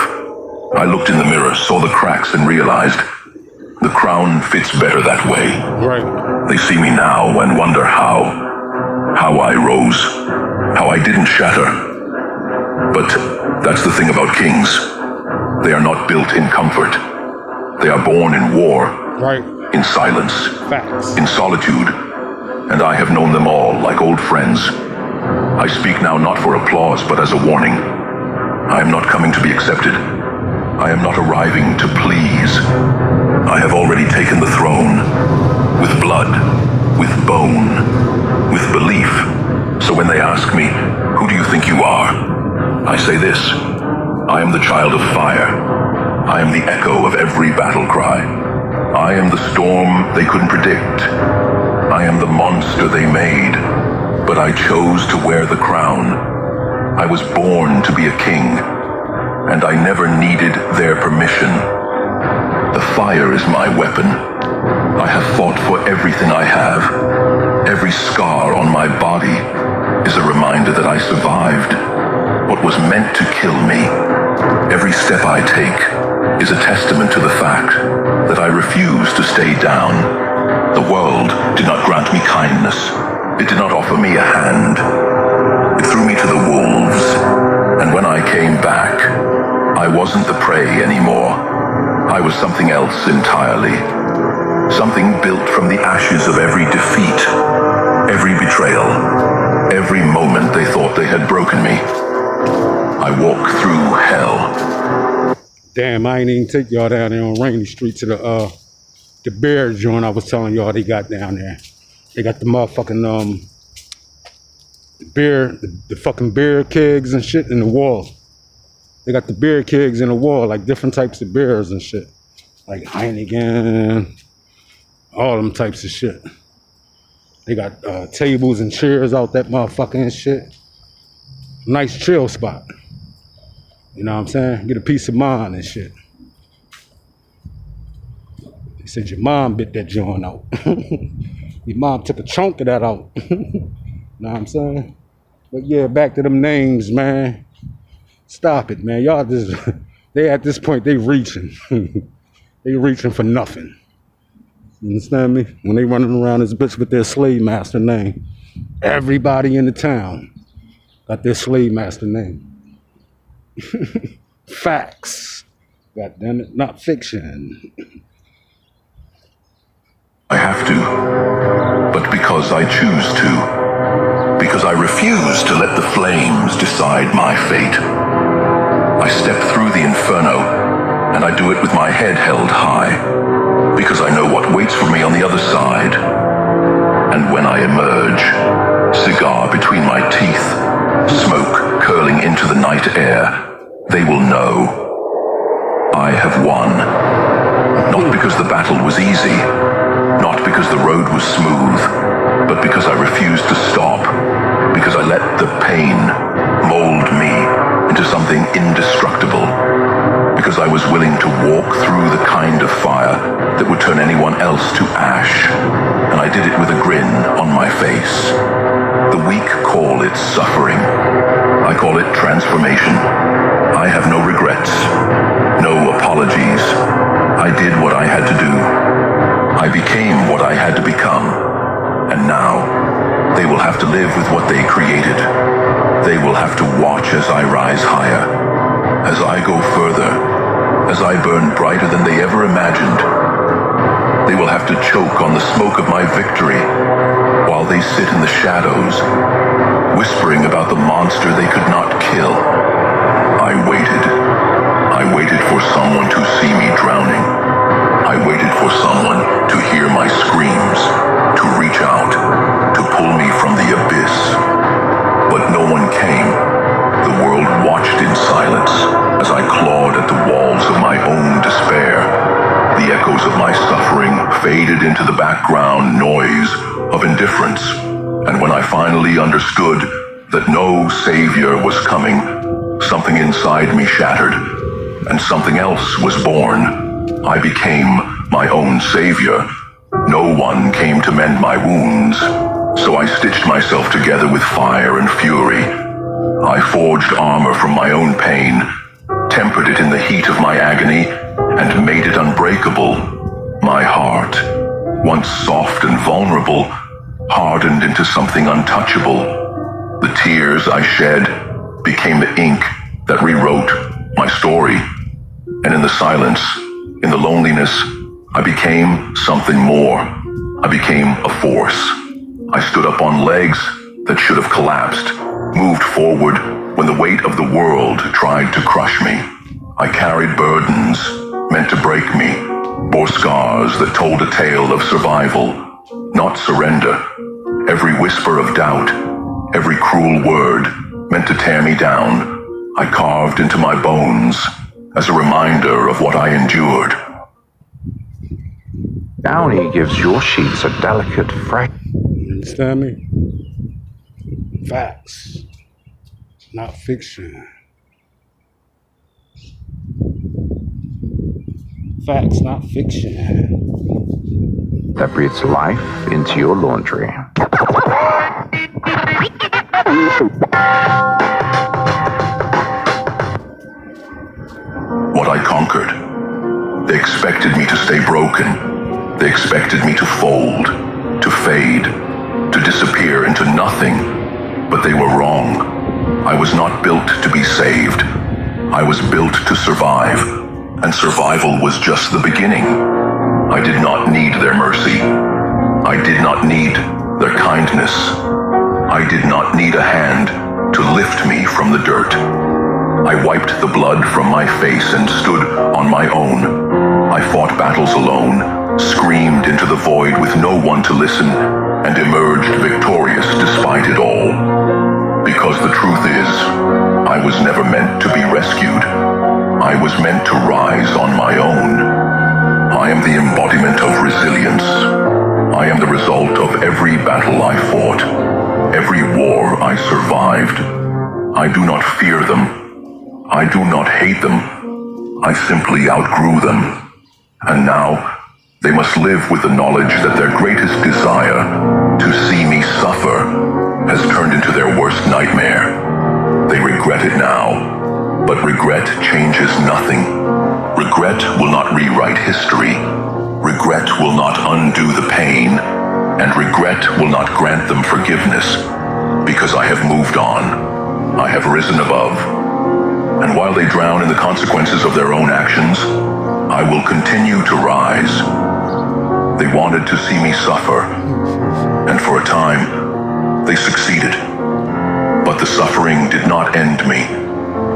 I looked in the mirror, saw the cracks, and realized the crown fits better that way. Right. They see me now and wonder how I rose, how I didn't shatter. But that's the thing about kings. They are not built in comfort. They are born in war, Right. in silence, Facts. in solitude, and I have known them all like old friends. I speak now not for applause, but as a warning. I am not coming to be accepted. I am not arriving to please. I have already taken the throne, with blood, with bone, with belief. So when they ask me, who do you think you are? I say this, I am the child of fire. I am the echo of every battle cry. I am the storm they couldn't predict. I am the monster they made, but I chose to wear the crown. I was born to be a king, and I never needed their permission. The fire is my weapon. I have fought for everything I have. Every scar on my body is a reminder that I survived what was meant to kill me. Every step I take is a testament to the fact that I refuse to stay down. The world did not grant me kindness. It did not offer me a hand. It threw me to the wolves, and when I came back, I wasn't the prey anymore. I was something else entirely. Something built from the ashes of every defeat, every betrayal, every moment they thought they had broken me. I walk through hell. Damn, I ain't even take y'all down there on Rainy Street to the beer joint I was telling y'all they got down there. They got the motherfucking beer, the fucking beer kegs and shit in the wall. They got the beer kegs in the wall, like different types of beers and shit. Like Heineken, all them types of shit. They got tables and chairs out that motherfucking shit. Nice chill spot. You know what I'm saying? Get a peace of mind and shit. They said your mom bit that joint out. Your mom took a chunk of that out. Know what I'm saying? But yeah, back to them names, man. Stop it, man. Y'all just, they at this point, they reaching. They reaching for nothing. You understand me? When they running around this bitch with their slave master name. Everybody in the town got their slave master name. Facts. God damn it, not fiction. I have to, but because I choose to, because I refuse to let the flames decide my fate. I step through the inferno, and I do it with my head held high, because I know what waits for me on the other side. And when I emerge, cigar between my teeth, smoke curling into the night air, they will know I have won. Not because the battle was easy, not because the road was smooth, but because I refused to stop, because I let the pain mold me into something indestructible, because I was willing to walk through the kind of fire that would turn anyone else to ash, and I did it with a grin on my face. The weak call it suffering. I call it transformation. I have no regrets, no apologies. I did what I had to do. I became what I had to become. And now, they will have to live with what they created. They will have to watch as I rise higher, as I go further, as I burn brighter than they ever imagined. They will have to choke on the smoke of my victory while they sit in the shadows, whispering about the monster they could not kill. I waited for someone to see me drowning. I waited for someone to hear my screams, to reach out, to pull me from the abyss. But no one came. The world watched in silence as I clawed at the walls of my own despair. The echoes of my suffering faded into the background noise of indifference. And when I finally understood that no savior was coming, something inside me shattered, and something else was born. I became my own savior. No one came to mend my wounds, so I stitched myself together with fire and fury. I forged armor from my own pain, tempered it in the heat of my agony, and made it unbreakable. My heart, once soft and vulnerable, hardened into something untouchable. The tears I shed became the ink that rewrote my story. And in the silence, in the loneliness, I became something more. I became a force. I stood up on legs that should have collapsed, moved forward when the weight of the world tried to crush me. I carried burdens meant to break me, bore scars that told a tale of survival, not surrender. Every whisper of doubt, every cruel word meant to tear me down, I carved into my bones as a reminder of what I endured. Downey gives your sheets a delicate fresh. You understand me? Facts, not fiction. Facts, not fiction. That breathes life into your laundry. What I conquered. They expected me to stay broken. They expected me to fold, to fade, to disappear into nothing. But they were wrong. I was not built to be saved. I was built to survive, and survival was just the beginning. I did not need their mercy. I did not need their kindness. I did not need a hand to lift me from the dirt. I wiped the blood from my face and stood on my own. I fought battles alone, screamed into the void with no one to listen, and emerged victorious despite it all. Because the truth is, I was never meant to be rescued. I was meant to rise on my own. I am the embodiment of resilience. I am the result of every battle I fought, every war I survived. I do not fear them. I do not hate them. I simply outgrew them. And now, they must live with the knowledge that their greatest desire, to see me suffer, has turned into their worst nightmare. They regret it now, but regret changes nothing. Regret will not rewrite history. Regret will not undo the pain, and regret will not grant them forgiveness, because I have moved on. I have risen above. And while they drown in the consequences of their own actions, I will continue to rise. They wanted to see me suffer, and for a time, they succeeded. But the suffering did not end me.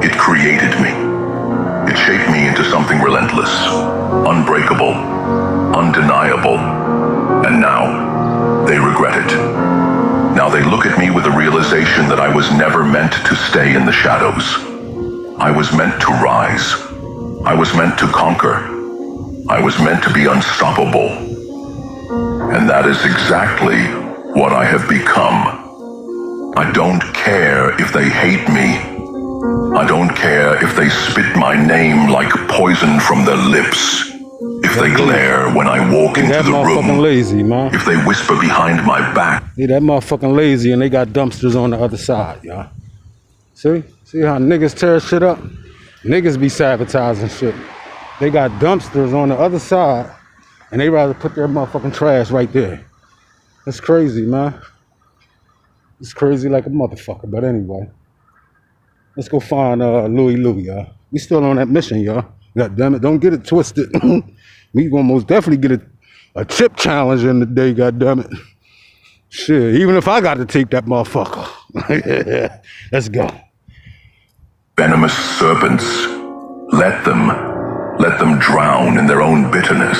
It created me. It shaped me into something relentless, unbreakable, undeniable, and now they regret it. Now they look at me with the realization that I was never meant to stay in the shadows. I was meant to rise. I was meant to conquer. I was meant to be unstoppable. And that is exactly what I have become. I don't care if they hate me. I don't care if they spit my name like poison from their lips. If they glare when I walk into the room. Lazy, man. If they whisper behind my back. See, that motherfucking lazy, and they got dumpsters on the other side, y'all. See how niggas tear shit up? Niggas be sabotaging shit. They got dumpsters on the other side, and they rather put their motherfucking trash right there. That's crazy, man. It's crazy like a motherfucker, but anyway. Let's go find Louie, y'all. We still on that mission, y'all. God damn it, don't get it twisted. We gonna most definitely get a chip challenge in the day, god damn it. Shit, even if I got to take that motherfucker. Let's go. Venomous serpents. Let them drown in their own bitterness.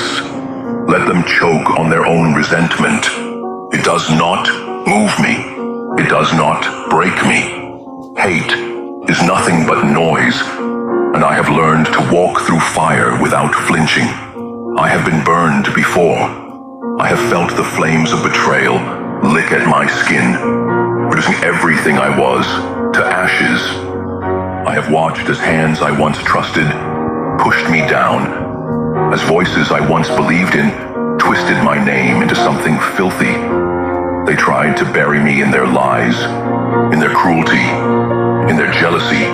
Let them choke on their own resentment. It does not move me. It does not break me. Hate is nothing but noise, and I have learned to walk through fire without flinching. I have been burned before. I have felt the flames of betrayal lick at my skin, reducing everything I was to ashes. I have watched as hands I once trusted pushed me down, as voices I once believed in twisted my name into something filthy. They tried to bury me in their lies, in their cruelty, in their jealousy.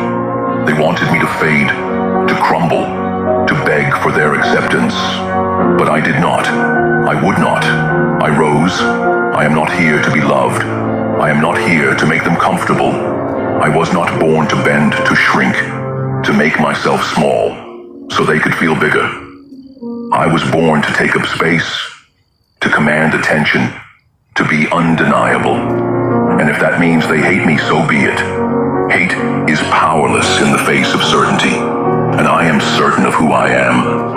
They wanted me to fade, to crumble, to beg for their acceptance. But I did not. I would not. I rose. I am not here to be loved. I am not here to make them comfortable. I was not born to bend, to shrink, to make myself small, so they could feel bigger. I was born to take up space, to command attention, to be undeniable. And if that means they hate me, so be it. Hate is powerless in the face of certainty, and I am certain of who I am.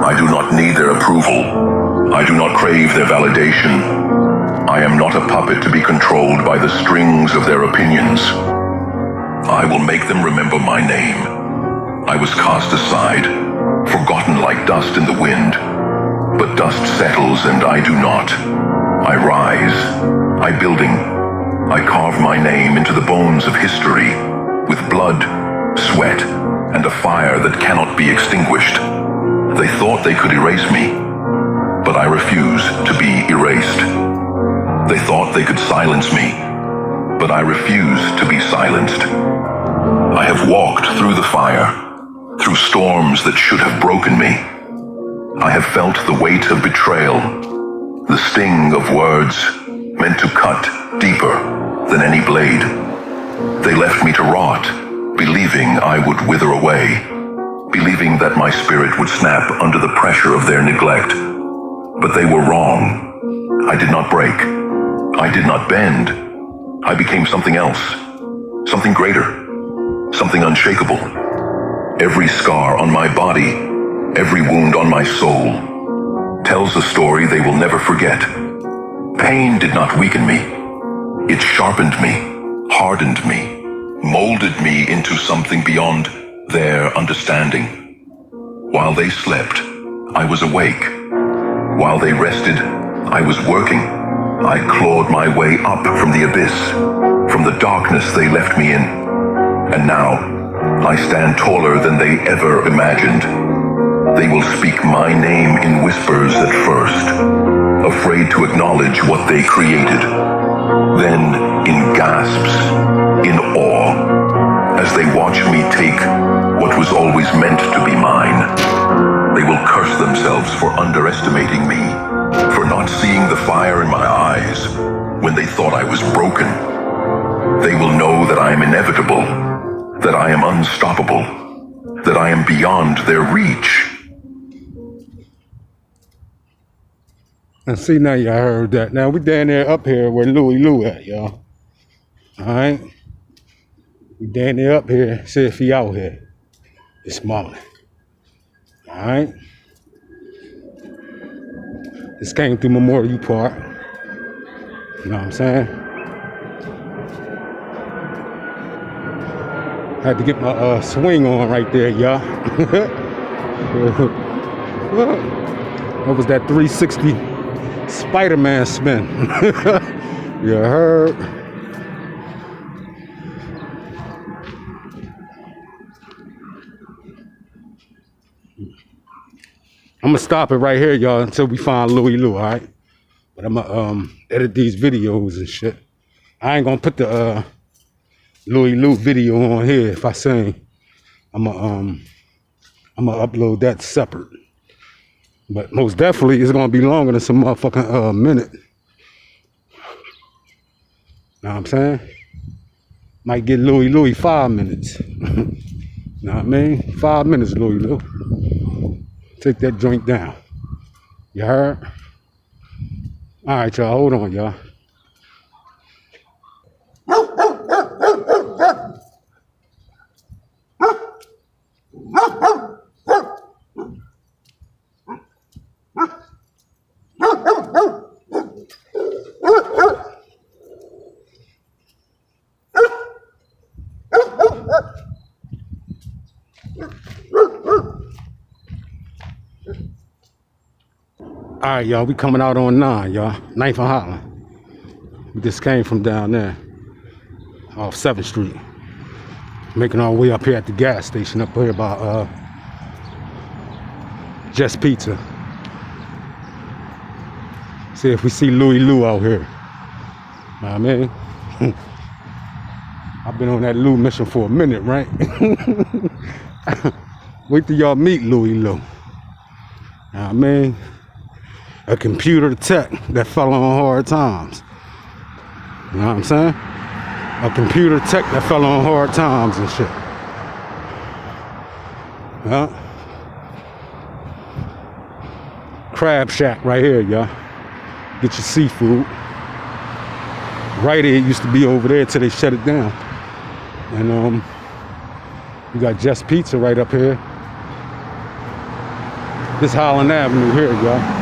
I do not need their approval. I do not crave their validation. I am not a puppet to be controlled by the strings of their opinions. I will make them remember my name. I was cast aside, forgotten like dust in the wind. But dust settles and I do not. I rise, I building, I carve my name into the bones of history with blood, sweat, and a fire that cannot be extinguished. They thought they could erase me, but I refuse to be erased. They thought they could silence me, but I refuse to be silenced. I have walked through the fire, through storms that should have broken me. I have felt the weight of betrayal, the sting of words meant to cut deeper than any blade. They left me to rot, believing I would wither away, believing that my spirit would snap under the pressure of their neglect. But they were wrong. I did not break. I did not bend. I became something else, something greater, something unshakable. Every scar on my body, every wound on my soul, tells a story they will never forget. Pain did not weaken me. It sharpened me, hardened me, molded me into something beyond their understanding. While they slept, I was awake. While they rested, I was working. I clawed my way up from the abyss, from the darkness they left me in. And now, I stand taller than they ever imagined. They will speak my name in whispers at first, afraid to acknowledge what they created. Then, in gasps, in awe, as they watch me take what was always meant to be mine. They will curse themselves for underestimating me, for not seeing the fire in my eyes when they thought I was broken. They will know that I am inevitable, that I am unstoppable, that I am beyond their reach. And see, now y'all heard that. Now we down there up here where Louie at, y'all. Alright? We down there up here, see if he out here this morning. Alright? This came through Memorial Park. You know what I'm saying? Had to get my swing on right there, y'all. That was that 360 Spider-Man spin. You heard? I'm gonna stop it right here, y'all, until we find Louis Lou, all right? But I'm gonna edit these videos and shit. I ain't gonna put the Louis Lou video on here if I sing. I'm gonna upload that separate. But most definitely it's gonna be longer than some motherfucking minute. Know what I'm saying? Might get Louis 5 minutes. Know what I mean? 5 minutes, Louis Lou. Take that joint down. You heard? All right, y'all. Hold on, y'all. All right, y'all, we coming out on 9, y'all. 9th and Holland. We just came from down there off 7th Street. Making our way up here at the gas station up here by Just Pizza. See if we see Louis Lou out here. Know what I mean? I've been on that Lou mission for a minute, right? Wait till y'all meet Louis Lou. Know what I mean? A computer tech that fell on hard times. You know what I'm saying? A computer tech that fell on hard times and shit. Yeah. Crab Shack right here, y'all. Get your seafood. Right here, it used to be over there till they shut it down. And you got Just Pizza right up here. This Holland Avenue here, y'all.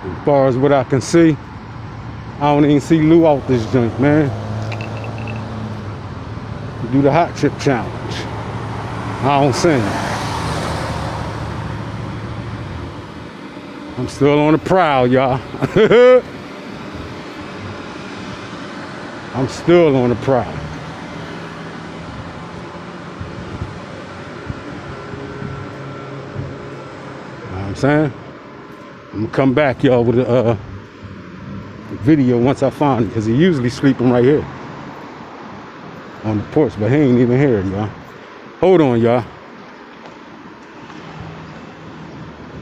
As far as what I can see, I don't even see Lou out this joint, man. Do the hot chip challenge. I don't see him. I'm still on the prowl, y'all. I'm still on the prowl. You know what I'm saying? I'm gonna come back, y'all, with a video once I find it, because he usually sleeping right here on the porch, but he ain't even here, y'all. Hold on, y'all.